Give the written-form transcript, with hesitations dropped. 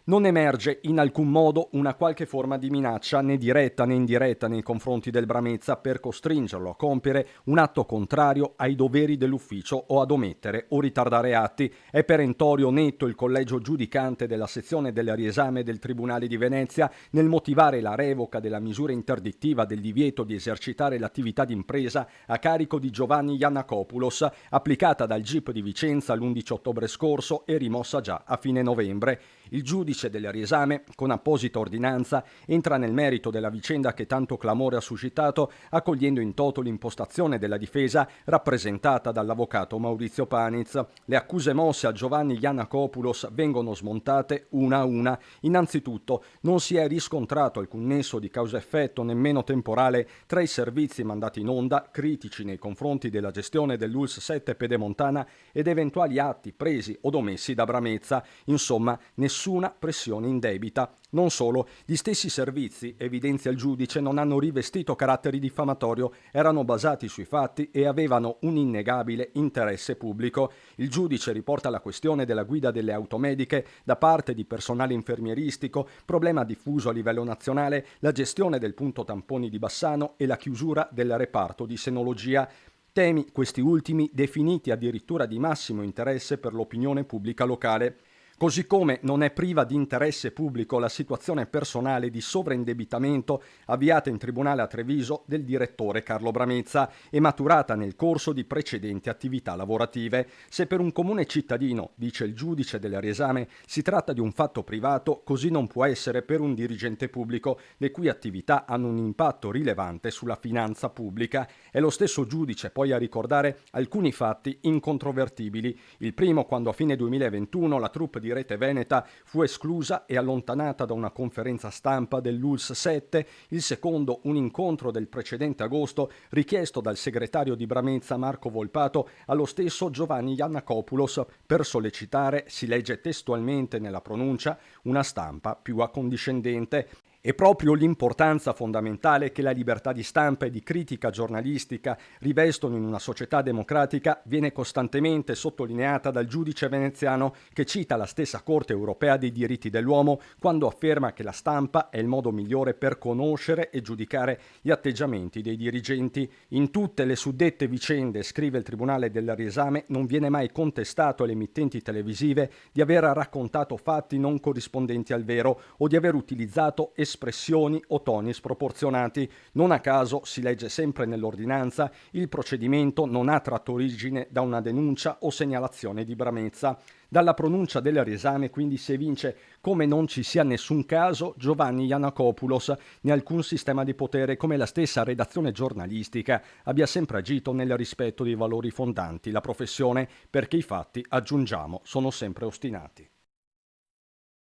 Non emerge in alcun modo una qualche forma di minaccia, né diretta né indiretta, nei confronti del Bramezza per costringerlo a compiere un atto contrario ai doveri dell'ufficio o ad omettere o ritardare atti. È perentorio netto il collegio giudicante della sezione del riesame del Tribunale di Venezia nel motivare la revoca della misura interdittiva del divieto di esercitare l'attività d'impresa a carico di Giovanni Iannakopoulos, applicata dal GIP di Vicenza l'11 ottobre scorso e rimossa già a fine novembre. Il giudice del riesame, con apposita ordinanza, entra nel merito della vicenda che tanto clamore ha suscitato, accogliendo in toto l'impostazione della difesa rappresentata dall'avvocato Maurizio Paniz. Le accuse mosse a Giovanni Iannakopoulos vengono smontate una a una. Innanzitutto, non si è riscontrato alcun nesso di causa-effetto, nemmeno temporale, tra i servizi mandati in onda, critici nei confronti della gestione dell'ULSS 7 Pedemontana, ed eventuali atti presi o omessi da Bramezza. Insomma, nessuna pressione indebita. Non solo, gli stessi servizi, evidenzia il giudice, non hanno rivestito carattere diffamatorio, erano basati sui fatti e avevano un innegabile interesse pubblico. Il giudice riporta la questione della guida delle automediche da parte di personale infermieristico, problema diffuso a livello nazionale, la gestione del punto tamponi di Bassano e la chiusura del reparto di senologia. Temi, questi ultimi, definiti addirittura di massimo interesse per l'opinione pubblica locale. Così come non è priva di interesse pubblico la situazione personale di sovraindebitamento avviata in tribunale a Treviso del direttore Carlo Bramezza e maturata nel corso di precedenti attività lavorative. Se per un comune cittadino, dice il giudice del riesame, si tratta di un fatto privato, così non può essere per un dirigente pubblico, le cui attività hanno un impatto rilevante sulla finanza pubblica. È lo stesso giudice poi a ricordare alcuni fatti incontrovertibili. Il primo, quando a fine 2021 la troupe di Rete Veneta fu esclusa e allontanata da una conferenza stampa dell'ULSS 7, il secondo un incontro del precedente agosto richiesto dal segretario di Bramezza Marco Volpato allo stesso Giovanni Iannakopoulos per sollecitare, si legge testualmente nella pronuncia, una stampa più accondiscendente. È proprio l'importanza fondamentale che la libertà di stampa e di critica giornalistica rivestono in una società democratica viene costantemente sottolineata dal giudice veneziano, che cita la stessa Corte europea dei diritti dell'uomo quando afferma che la stampa è il modo migliore per conoscere e giudicare gli atteggiamenti dei dirigenti. In tutte le suddette vicende, scrive il Tribunale del riesame, non viene mai contestato alle emittenti televisive di aver raccontato fatti non corrispondenti al vero o di aver utilizzato espressioni o toni sproporzionati. Non a caso, si legge sempre nell'ordinanza, il procedimento non ha tratto origine da una denuncia o segnalazione di Bramezza. Dalla pronuncia del riesame quindi si evince come non ci sia nessun caso Giovanni Iannakopoulos né alcun sistema di potere, come la stessa redazione giornalistica abbia sempre agito nel rispetto dei valori fondanti la professione, perché i fatti, aggiungiamo, sono sempre ostinati.